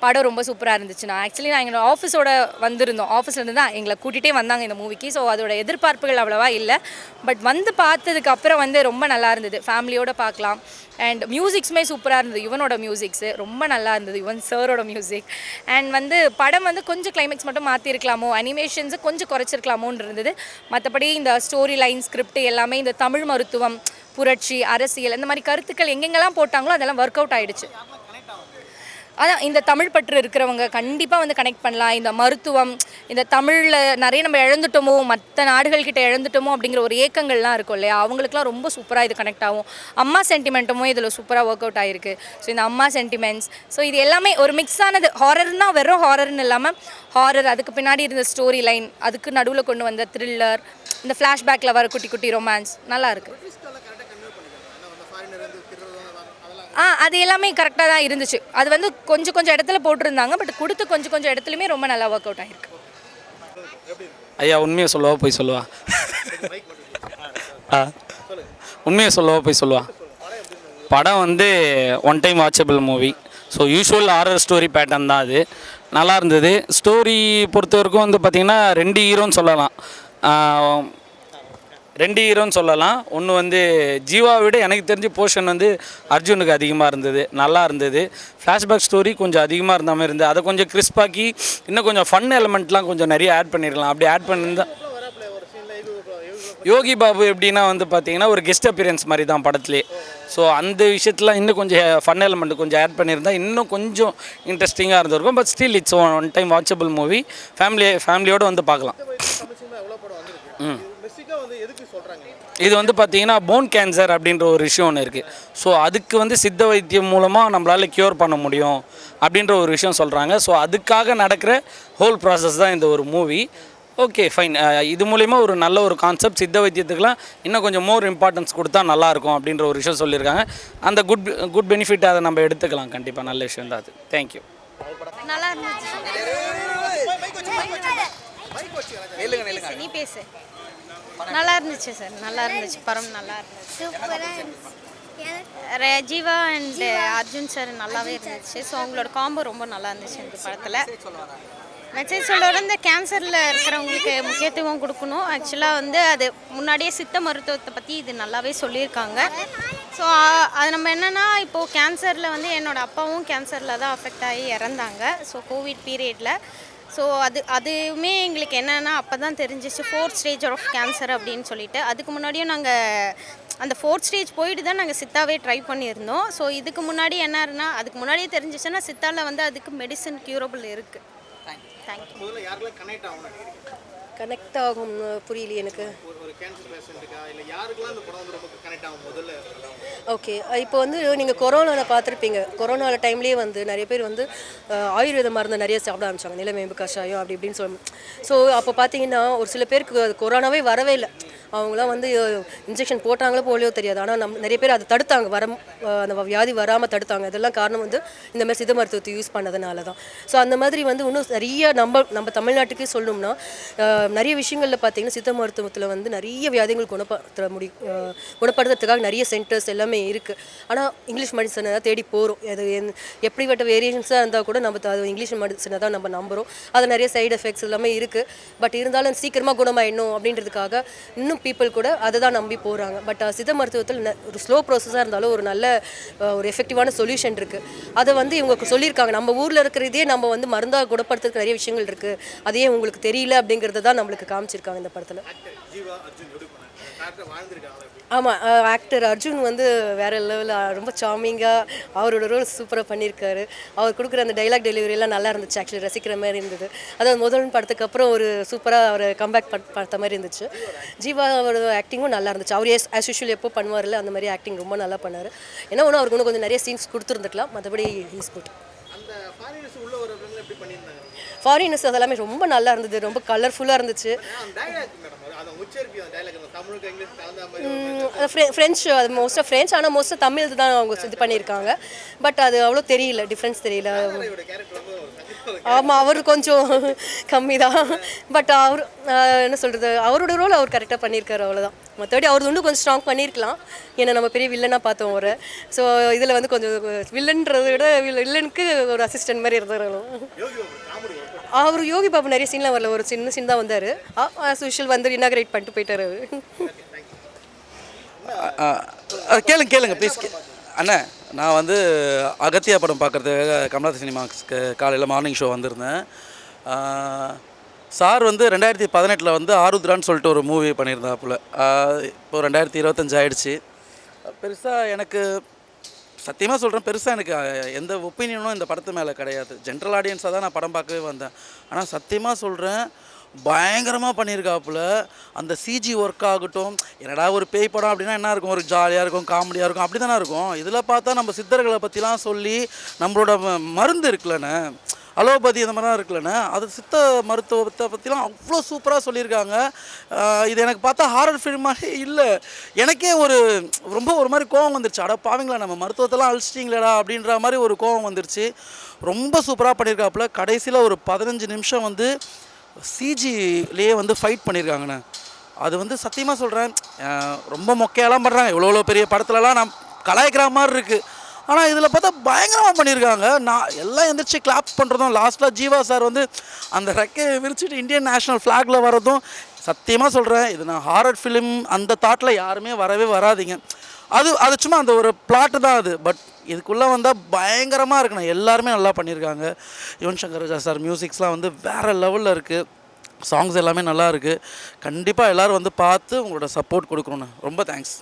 படம் ரொம்ப சூப்பராக இருந்துச்சு. நான் எங்களோட ஆஃபீஸோட வந்திருந்தோம். ஆஃபீஸ்லேருந்து தான் எங்களை கூட்டிகிட்டே வந்தாங்க இந்த மூவிக்கு. ஸோ அதோட எதிர்பார்ப்புகள் அவ்வளோவா இல்லை. பட் வந்து பார்த்ததுக்கப்புறம் வந்து ரொம்ப நல்லா இருந்தது. ஃபேமிலியோடு பார்க்கலாம். அண்ட் மியூசிக்ஸுமே சூப்பராக இருந்தது. யுவனோட மியூசிக்ஸு ரொம்ப நல்லா இருந்தது. யுவன் சாரோட மியூசிக். அண்ட் வந்து படம் வந்து கொஞ்சம் கிளைமேக்ஸ் மட்டும் மாற்றிருக்கலாமோ, அனிமேஷன்ஸு கொஞ்சம் குறைச்சிருக்கலாமோன்னு இருந்தது. மற்றபடி இந்த ஸ்டோரி லைன், ஸ்கிரிப்ட் எல்லாமே இந்த தமிழ் மருத்துவம், புரட்சி, அரசியல் இந்த மாதிரி கருத்துக்கள் எங்கெங்கெல்லாம் போட்டாங்களோ அதெல்லாம் ஒர்க் அவுட் ஆகிடுச்சு. அதான் இந்த தமிழ் பற்று இருக்கிறவங்க கண்டிப்பாக வந்து கனெக்ட் பண்ணலாம். இந்த மருத்துவம், இந்த தமிழில் நிறைய நம்ம இழந்துட்டோமோ, மற்ற நாடுகள்கிட்ட இழந்துட்டோமோ அப்படிங்கிற ஒரு ஏக்கங்கள்லாம் இருக்கும் இல்லையா, அவங்களுக்குலாம் ரொம்ப சூப்பராக இது கனெக்ட் ஆகும். அம்மா சென்டிமெண்ட்டுமோ இதில் சூப்பராக ஒர்க் அவுட் ஆகிருக்கு. ஸோ இந்த அம்மா சென்டிமெண்ட்ஸ், ஸோ இது எல்லாமே ஒரு மிக்ஸ் ஆனது. ஹாரர்னால் வெறும் ஹாரர்னு இல்லாமல் ஹாரர், அதுக்கு பின்னாடி இருந்த ஸ்டோரி லைன், அதுக்கு நடுவில் கொண்டு வந்த த்ரில்லர், இந்த ஃப்ளாஷ்பேக்கில் வர குட்டி குட்டி ரொமான்ஸ் நல்லா இருக்குது. அது எல்லாமே கரெக்டாக தான் இருந்துச்சு. அது வந்து கொஞ்சம் இடத்துல போட்டிருந்தாங்க. பட் கொடுத்து கொஞ்சம் இடத்துலையுமே ரொம்ப நல்லா ஒர்க் அவுட் ஆகிருக்கு. ஐயா உண்மையை சொல்லுவா போய் சொல்லுவா? உண்மையை சொல்லுவா போய் சொல்லுவா? படம் வந்து one time watchable movie. So usual horror story pattern தான். அது நல்லா இருந்தது. ஸ்டோரி பொறுத்த வரைக்கும் வந்து பார்த்திங்கன்னா 2 ஹீரோன்னு சொல்லலாம். 2 ஹீரோன்னு சொல்லலாம். ஒன்று வந்து ஜீவாவை விட எனக்கு தெரிஞ்ச போர்ஷன் வந்து அர்ஜுனுக்கு அதிகமாக இருந்தது. நல்லா இருந்தது. ஃப்ளாஷ்பேக் ஸ்டோரி கொஞ்சம் அதிகமாக இருந்த மாதிரி இருந்தது. அதை கொஞ்சம் கிறிஸ்பாக்கி இன்னும் கொஞ்சம் ஃபன் எலமெண்ட்லாம் கொஞ்சம் நிறைய ஆட் பண்ணிடலாம். அப்படி ஆட் பண்ணியிருந்தால் யோகி பாபு எப்படின்னா வந்து பார்த்திங்கன்னா ஒரு கெஸ்ட் அப்பியரன்ஸ் மாதிரி தான் படத்துலேயே. ஸோ அந்த விஷயத்தில் இன்னும் கொஞ்சம் ஃபன் எலமெண்ட் கொஞ்சம் ஆட் பண்ணியிருந்தால் இன்னும் கொஞ்சம் இன்ட்ரெஸ்டிங்காக இருந்திருக்கும். But still it's one time watchable movie. ஃபேமிலியோடு வந்து பார்க்கலாம். இது வந்து பார்த்திங்கன்னா போன் கேன்சர் அப்படின்ற ஒரு விஷயம் ஒன்று இருக்குது. ஸோ அதுக்கு வந்து சித்த வைத்தியம் மூலமாக நம்மளால் க்யூர் பண்ண முடியும் அப்படின்ற ஒரு விஷயம் சொல்கிறாங்க. ஸோ அதுக்காக நடக்கிற ஹோல் ப்ராசஸ் தான் இந்த ஒரு மூவி. Okay fine. இது மூலிமா ஒரு நல்ல ஒரு கான்செப்ட். சித்த வைத்தியத்துக்கெலாம் இன்னும் கொஞ்சம் மோர் இம்பார்ட்டன்ஸ் கொடுத்தா நல்லாயிருக்கும் அப்படின்ற ஒரு விஷயம் சொல்லியிருக்காங்க. அந்த குட் பெனிஃபிட் அதை நம்ம எடுத்துக்கலாம். கண்டிப்பாக நல்ல விஷயம் தான் அது. தேங்க்யூ. நல்லா இருந்துச்சு. நீ பேசு. நல்லா இருந்துச்சு சார். நல்லா இருந்துச்சு. படம் நல்லா இருந்துச்சு. ஜீவா அண்ட் அர்ஜுன் சார் நல்லாவே இருந்துச்சு. ஸோ அவங்களோட காம்போ ரொம்ப நல்லா இருந்துச்சு இந்த படத்தில். மெசேஜ் சொல்ல இந்த கேன்சரில் இருக்கிறவங்களுக்கு முக்கியத்துவம் கொடுக்கணும். ஆக்சுவலாக வந்து அது முன்னாடியே சித்த மருத்துவத்தை பற்றி இது நல்லாவே சொல்லியிருக்காங்க. ஸோ அது நம்ம என்னென்னா இப்போது கேன்சரில் வந்து என்னோடய அப்பாவும் கேன்சரில் தான் அஃபெக்ட் ஆகி இறந்தாங்க. ஸோ கோவிட் பீரியடில். ஸோ அதுவுமே எங்களுக்கு என்னென்னா அப்போ தான் தெரிஞ்சிச்சு 4th ஸ்டேஜ் ஆஃப் கேன்சர் அப்படின்னு சொல்லிட்டு. அதுக்கு முன்னாடியும் நாங்கள் அந்த 4th ஸ்டேஜ் போயிட்டு தான் நாங்கள் சித்தாவே ட்ரை பண்ணியிருந்தோம். ஸோ இதுக்கு முன்னாடி என்னன்னா அதுக்கு முன்னாடியே தெரிஞ்சிச்சுன்னா சித்தாவில் வந்து அதுக்கு மெடிசன் க்யூரபிள் இருக்குது. தேங்க்யூ. கனெக்ட் ஆகும் புரியல எனக்கு. ஓகே, இப்போ வந்து நீங்கள் கொரோனாவில் பார்த்துருப்பீங்க. கொரோனா டைம்லேயே வந்து நிறைய பேர் வந்து ஆயுர்வேத மருந்து நிறைய சாப்பிட ஆரம்பிச்சாங்க. நிலவேம்பு கஷாயம் அப்படி இப்படின்னு சொல்லணும். ஸோ அப்போ பார்த்தீங்கன்னா ஒரு சில பேருக்கு கொரோனாவே வரவே இல்லை. அவங்களாம் வந்து இன்ஜெக்ஷன் போட்டாங்களோ போலியோ தெரியாது. ஆனால் நிறைய பேர் அதை தடுத்தாங்க. அந்த வியாதி வராமல் தடுத்தாங்க. இதெல்லாம் காரணம் வந்து இந்த மாதிரி சித்த மருத்துவத்தை யூஸ் பண்ணதுனால தான். ஸோ அந்த மாதிரி வந்து இன்னும் நிறைய நம்ம தமிழ்நாட்டுக்கே சொல்லணும்னா நிறைய விஷயங்களில் பார்த்தீங்கன்னா சித்த மருத்துவத்தில் வந்து நிறைய வியாதிகள் குணப்படுத்துறதுக்காக நிறைய சென்டர்ஸ் எல்லாமே இருக்குது. ஆனால் இங்கிலீஷ் மெடிசனை தான் தேடி போகிறோம். அது எப்படிப்பட்ட வேரியன்ஸாக இருந்தால் கூட நம்ம அது இங்கிலீஷ் மெடிசனை தான் நம்ம நம்புகிறோம். அது நிறைய சைடு எஃபெக்ட்ஸ் எல்லாமே இருக்குது. பட் இருந்தாலும் சீக்கிரமாக குணமாயிடணும் அப்படின்றதுக்காக இன்னும் பீப்புள் கூட அதை தான் நம்பி போகிறாங்க. பட் சித்த மருத்துவத்தில் ஒரு ஸ்லோ ப்ராசஸாக இருந்தாலும் ஒரு நல்ல ஒரு எஃபெக்டிவான சொல்யூஷன் இருக்குது. அதை வந்து இவங்க சொல்லியிருக்காங்க. நம்ம ஊரில் இருக்கிறதே நம்ம வந்து மருந்தாக குணப்படுத்துறதுக்கு நிறைய விஷயங்கள் இருக்குது. அதையே உங்களுக்கு தெரியல அப்படிங்கிறத தான் நம்மளுக்கு காமிச்சிருக்காங்க இந்த படத்தில். ஆமாம், ஆக்டர் அர்ஜுன் வந்து வேறு லெவலில் ரொம்ப சாமிங்காக அவரோட ரோல் சூப்பராக பண்ணியிருக்காரு. அவர் கொடுக்குற அந்த டைலாக் டெலிவரியெல்லாம் நல்லா இருந்துச்சு. ஆக்சுவலி ரசிக்கிற மாதிரி இருந்தது. அதாவது முதல் படத்துக்கு அப்புறம் ஒரு சூப்பராக அவர் கம்பேக் பார்த்த மாதிரி இருந்துச்சு. ஜீவா அவரோட ஆக்டிங்கும் நல்லா இருந்துச்சு. அவர் ஆஸ் யூஷுவல் எப்போ பண்ணுவார்ல அந்த மாதிரி ஆக்டிங் ரொம்ப நல்லா பண்ணார். ஏன்னா ஒன்று அவருக்கு இன்னும் கொஞ்சம் நிறைய சீன்ஸ் கொடுத்துருந்துக்கலாம். மற்றபடி இஸ் குட். ஃபாரினர்ஸ் அதெல்லாமே ரொம்ப நல்லா இருந்தது. ரொம்ப கலர்ஃபுல்லாக இருந்துச்சு. ஃப்ரெஞ்சு, அது மோஸ்ட்டாக ஃப்ரெஞ்ச். ஆனால் மோஸ்ட்டாக தமிழ் தான் அவங்க இது பண்ணியிருக்காங்க. பட் அது அவ்வளோ தெரியல, டிஃப்ரென்ஸ் தெரியல. ஆமாம், அவர் கொஞ்சம் கம்மி தான். பட் அவர் என்ன சொல்கிறது, அவரோட ரோல் அவர் கரெக்டாக பண்ணியிருக்காரு, அவ்வளோதான். மற்றபடி அவர் இன்னும் கொஞ்சம் ஸ்ட்ராங் பண்ணியிருக்கலாம். ஏன்னா நம்ம பெரிய வில்லனாக பார்த்தோம் அவரை. ஸோ இதில் வந்து கொஞ்சம் வில்லன்றதை விட வில்லனுக்கு ஒரு அசிஸ்டன்ட் மாதிரி இருந்தாலும். அவர் யோகி பாபு நிறைய சீன்லாம் வரல, ஒரு சின்ன சீன் தான் வந்தார். ஆஸ் யூஷுவல் வந்து இனாகிரேட் பண்ணிட்டு போயிட்டார் அவர். கேளுங்க ப்ளீஸ். அண்ணா, நான் வந்து அகத்தியா படம் பார்க்குறதுக்காக கமலாத சினிமாஸ்க்கு காலையில் மார்னிங் ஷோ வந்திருந்தேன். சார் வந்து 2018 வந்து ஆருத்ரான்னு சொல்லிட்டு ஒரு மூவி பண்ணியிருந்தாப்புல. இப்போது 2025 ஆகிடுச்சு. பெருசாக எனக்கு சத்தியமாக சொல்கிறேன், பெருசாக எனக்கு எந்த ஒப்பீனியனும் இந்த படத்து மேலே கிடையாது. ஜென்ரல் ஆடியன்ஸாக தான் நான் படம் பார்க்கவே வந்தேன். ஆனால் சத்தியமாக சொல்கிறேன், பயங்கரமாக பண்ணியிருக்காப்புல. அந்த சிஜி ஒர்க் ஆகட்டும், என்னடா ஒரு பேய் படம் அப்படின்னா என்ன இருக்கும், ஒரு ஜாலியாக இருக்கும், காமெடியாக இருக்கும், அப்படி தானே இருக்கும். இதில் பார்த்தா நம்ம சித்தர்களை பற்றிலாம் சொல்லி நம்மளோட மருந்து இருக்குல்லண்ணே, அலோபதி இந்த மாதிரிலாம் இருக்குல்லண்ணே, அது சித்த மருத்துவத்தை பற்றிலாம் அவ்வளோ சூப்பராக சொல்லியிருக்காங்க. இது எனக்கு பார்த்தா ஹாரர் ஃபிலிமாகவே இல்லை, எனக்கே ரொம்ப ஒரு மாதிரி கோவம் வந்துருச்சு. அட பாவீங்களா, நம்ம மருத்துவத்தெல்லாம் அழிச்சிட்டிங்களேடா அப்படின்ற மாதிரி ஒரு கோவம் வந்துருச்சு. ரொம்ப சூப்பராக பண்ணியிருக்காப்புல. கடைசியில் ஒரு 15 நிமிஷம் வந்து சிஜிலேயே வந்து ஃபைட் பண்ணியிருக்காங்கண்ணே. அது வந்து சத்தியமாக சொல்கிறேன், ரொம்ப மொக்கையெல்லாம் பண்ணுறாங்க. எவ்வளோ பெரிய படத்துலலாம் நான் கலாய்க்கிற மாதிரி இருக்குது. ஆனால் இதில் பார்த்தா பயங்கரமாக பண்ணியிருக்காங்க. நான் எல்லாம் எந்திரிச்சு கிளாப் பண்ணுறதும், லாஸ்ட்டில் ஜீவா சார் வந்து அந்த ரெக்கையை விரிச்சிட்டு இந்தியன் நேஷ்னல் ஃப்ளாகில் வரதும், சத்தியமாக சொல்கிறேன், இது நான் ஹாரர் ஃபிலிம் அந்த தாட்டில் யாருமே வரவே வராதிங்க. அது சும்மா அந்த ஒரு பிளாட்டு தான் அது. பட் இதுக்குள்ளே வந்தால் பயங்கரமாக இருக்குண்ணா. எல்லாருமே நல்லா பண்ணியிருக்காங்க. யுவன் சங்கர் ராஜா சார் மியூசிக்ஸ்லாம் வந்து வேறு லெவலில் இருக்குது. சாங்ஸ் எல்லாமே நல்லா இருக்குது. கண்டிப்பாக எல்லோரும் வந்து பார்த்து உங்களோட சப்போர்ட் கொடுக்கணுண்ணா. ரொம்ப தேங்க்ஸ்.